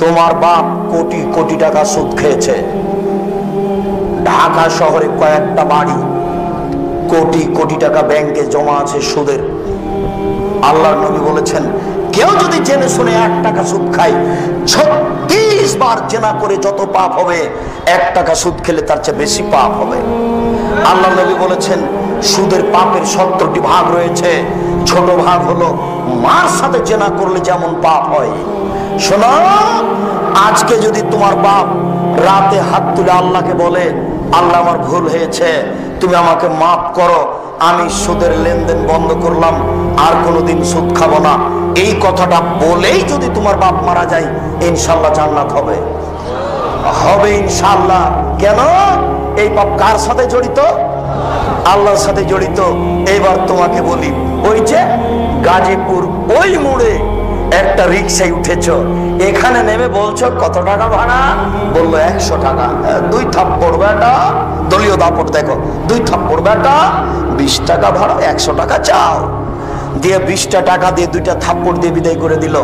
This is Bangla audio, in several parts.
তোমার বাপ কোটি কোটি টাকা সুদ খেয়েছে, ঢাকা শহরে কয়েকটা বাড়ি, কোটি কোটি টাকা ব্যাংকে জমা আছে সুদের। আল্লাহর নবী বলেছেন, কেউ যদি জেনে শুনে 1 টাকা সুদ খায়, 36 বার জেনা করে যত পাপ হবে, 1 টাকা সুদ খেলে তার চেয়ে বেশি পাপ হবে। আল্লাহর নবী বলেছেন, সুদের পাপের 70টি ভাগ রয়েছে। ছোট ভাগ হলো মার সাথে জেনা করলে যেমন পাপ হয়। শোনো, আজকে যদি তোমার বাপ রাতে হাত তুলে আল্লাহকে বলে, আল্লাহ আমার ভুল হয়েছে, তুমি আমাকে মাফ করো, আমি সুদের লেনদেন বন্ধ করলাম, আর কোনোদিন সুদ খাবো না, এই কথাটা বলেই যদি তোমার বাপ মারা যায়, ইনশাল্লাহ জান্নাত হবে, হবে ইনশাল্লাহ। কেন? এই পাপ কার সাথে জড়িত? আল্লাহর সাথে জড়িত। এবার তোমাকে বলি, ওই যে গাজীপুর ওই মোড়ে একটা রিক্সায় উঠেছ, এখানে নেমে বলছো কত টাকা ভাড়া? বললো 100 টাকা। 2 থাপ্পড় বেটা, দলীয় দাপট দেখো, 2 থাপ্পড় বেটা, 20 টাকা ভাড়া, 100 টাকা চাও। দিয়ে 20টা টাকা দিয়ে 2টা থাপ্পড় দিয়ে বিদায় করে দিল।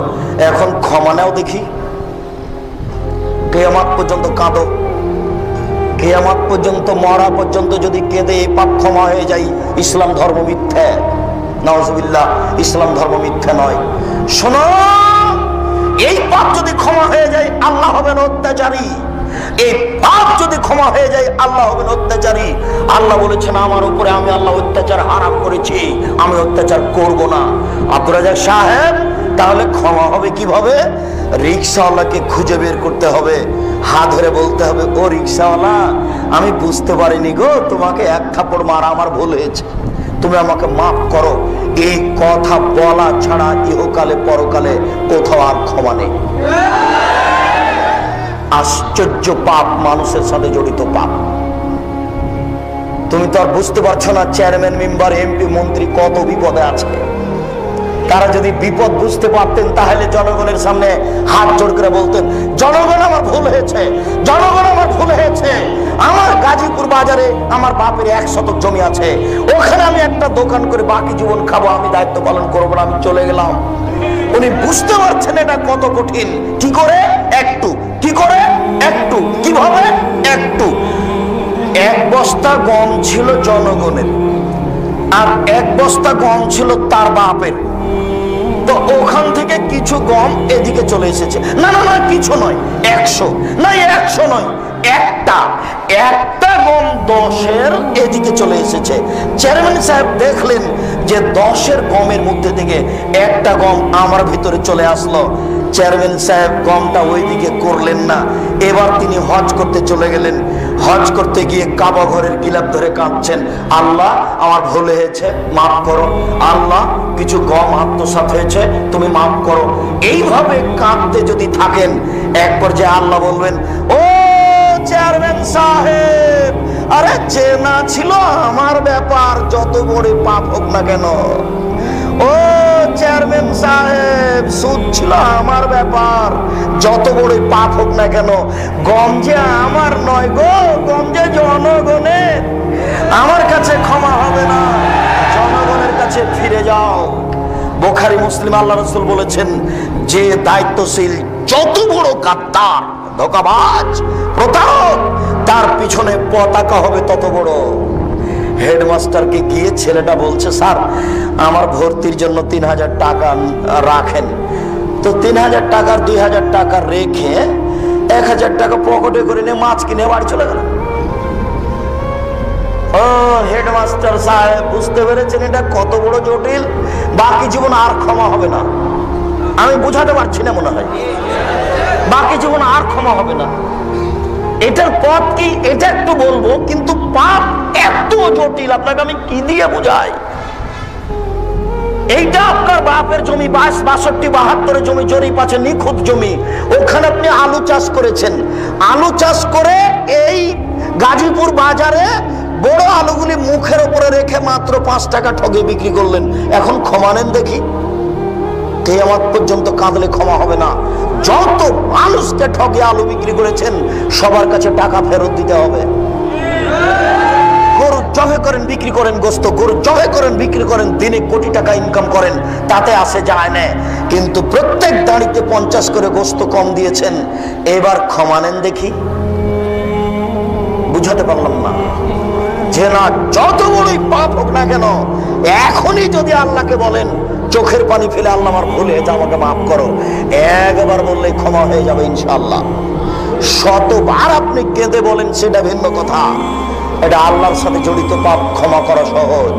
এখন ক্ষমা নাও দেখি, কিয়ামত পর্যন্ত কাঁদো, কিয়ামত পর্যন্ত, মরা পর্যন্ত যদি কেঁদে এই পাপ ক্ষমা হয়ে যায়, ইসলাম ধর্ম মিথ্যা। নাউজুবিল্লাহ, ইসলাম ধর্ম মিথ্যা নয়। শোনো, এই পাপ যদি ক্ষমা হয়ে যায়, আল্লাহ হবেন অত্যাচারী। এই পাপ যদি ক্ষমা হয়ে যায়, আল্লাহ হবেন অত্যাচারী। আল্লাহ বলেছেন, আমার উপরে আমি আল্লাহ অত্যাচার হারাম করেছি, আমি অত্যাচার করব না। আব্দুর রাজ্জাক সাহেব, তাহলে ক্ষমা হবে কিভাবে? রিক্সাওয়ালাকে খুঁজে বের করতে হবে, হাত ধরে বলতে হবে, ও রিক্সাওয়ালা, আমি বুঝতে পারিনি গো, তোমাকে 1 থাপ্পড় মারা আমার ভুল হয়েছে, তুমি আমাকে মাফ করো। এই কথা বলা ছাড়া ইহকালে পরকালে কোথাও আর ক্ষমা নেই। আশ্চর্য পাপ, মানুষের সাথে জড়িত পাপ। তুমি তো আর বুঝতে পারছো না, চেয়ারম্যান, মেম্বার, এমপি, মন্ত্রী কত বিপদে আছে। তারা যদি বিপদ বুঝতে পারতেন, তাহলে জনগণের সামনে হাত জোড় করে বলতেন, জনগণ আমার ভুল হয়েছে, জনগণ আমার ভুল হয়েছে। আমার গাজীপুর বাজারে আমার বাপের 1 শতক জমি আছে, ওখানে আমি একটা দোকান করে বাকি জীবন খাবো, আমি দায়িত্ব পালন করবো না, আমি চলে গেলাম। উনি বুঝতে পারছেন এটা কত কঠিন। কি করে? একটু। কি করে? একটু। কিভাবে? একটু। 1 বস্তা গম ছিল জনগণের, আর 1 বস্তা গম ছিল তার বাপের। তো ওখান থেকে কিছু গম এদিকে চলে এসেছে। না না না, কিছু নয়, 100 না, 100 নয়, একটা গম 10-এর এদিকে চলে এসেছে। চেয়ারম্যান সাহেব দেখলেন যে 10-এর গমের মধ্যে থেকে একটা গম আমার ভিতরে চলে আসলো। চেয়ারম্যান সাহেব গমটা ওইদিকে করলেন না, এবার তিনি হজ করতে চলে গেলেন। হজ করতে গিয়ে কাবা ঘরের গিলাপ ধরে কাঁদছেন, আল্লাহ আমার ভুল হয়েছে, মাফ করো, আল্লাহ কিছু গম আত্মসাৎ হয়েছে, তুমি মাফ করো। এইভাবে কাঁদতে যদি থাকেন, এক পর্যায়ে আল্লাহ বলবেন, ও চেয়ারম্যান সাহেব, আরে চেনা ছিল আমার ব্যাপার, যত বড় পাপ হোক না কেন। ও চেয়ারম্যান সাহেব, সুদ ছিল আমার ব্যাপার, যত বড় পাপ হোক না কেন, গম যে আমার নয় গো, গম যে জনগণের, আমার কাছে ক্ষমা হবে না, জনগণের কাছে ফিরে যাও। বুখারী, মুসলিম, আল্লাহ রাসূল বলেছেন, যে দায়িত্বশীল যত বড় গাদ্দার, ধোঁকাবাজ, প্রতারক, তার পিছনে পতাকা হবে তত বড়। হেডমাস্টারকে গিয়ে ছেলেটা বলছে, স্যার আমার ভর্তির জন্য 3000 টাকা রাখেন। তো 3000 টাকার 2000 টাকা রেখে 1000 টাকা পকেটে করে নিয়ে মাছ কিনে বাড়ি চলে গেল। ও হেডমাস্টার সাহেব, বুঝতে পেরেছেন এটা কত বড় জটিল, বাকি জীবন আর ক্ষমা হবে না। আমি বুঝাতে পারছি না মনে হয়, বাকি জীবন আর ক্ষমা হবে না। এটার পথ কি এটা একটু বলবো, কিন্তু পাপ এত জটিল, আপনাকে আমি কি দিয়ে বুঝাই। এইটা আপনার বাপের জমি, 62, 72 জমি জরিপ আছে, নিখুঁত জমি, ওখানে আপনি আলু চাষ করেছেন। আলু চাষ করে এই গাজীপুর বাজারে বড় আলুগুলি মুখের উপরে রেখে মাত্র 5 টাকা ঠগে বিক্রি করলেন। এখন ক্ষমা নেন দেখি। কিয়ামত পর্যন্ত কাঁদলে ক্ষমা হবে না। যত মানুষকে ঠগে আলু বিক্রি করেছেন, সবার কাছে টাকা ফেরত দিতে হবে। গরু জবে করেন বিক্রি করেন, গোস্ত গরু জবে করেন বিক্রি করেন, দিনে কোটি টাকা ইনকাম করেন, তাতে আসে যায় না। কিন্তু প্রত্যেক দাঁড়িতে 50 করে গোস্ত কম দিয়েছেন, এবার ক্ষমা নেন দেখি। বুঝাতে পারলাম না যে না, যত বড়ই পাপ হোক না কেন, এখনই যদি আল্লাহকে বলেন, চোখের পানি ফেলে আল্লাহ আমার ভুল হয়েছে আমাকে মাফ করো, একবার বললেই ক্ষমা হয়ে যাবে ইনশাআল্লাহ। শতবার আপনি কেঁদে বলেন সেটা ভিন্ন কথা, এটা আল্লাহর সাথে জড়িত পাপ ক্ষমা করা সহজ।